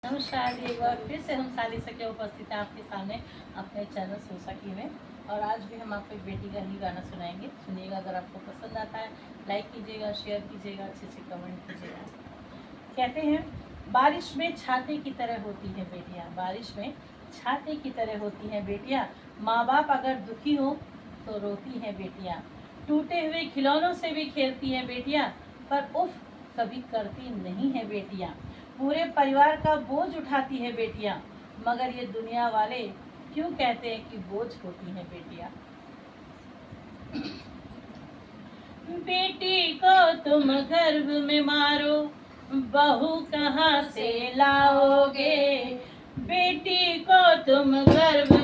नमस्कार, एक बार फिर से हम साली सके उपस्थित हैं आपके सामने अपने चैनल सोसाकी में। और आज भी हम आपको एक बेटी का ही गाना सुनाएंगे। सुनिएगा, अगर आपको पसंद आता है लाइक कीजिएगा, शेयर कीजिएगा, अच्छे से कमेंट कीजिएगा। कहते हैं, बारिश में छाते की तरह होती है बेटियाँ, बारिश में छाते की तरह होती हैं बेटियाँ। माँ बाप अगर दुखी हो तो रोती हैं बेटियाँ। टूटे हुए खिलौनों से भी खेलती हैं बेटियाँ, पर उफ कभी करती नहीं है बेटियाँ। पूरे परिवार का बोझ उठाती है बेटियां, मगर ये दुनिया वाले क्यों कहते हैं कि बोझ होती हैं बेटियां। बेटी को तुम गर्भ में मारो, बहू कहाँ से लाओगे। बेटी को तुम गर्भ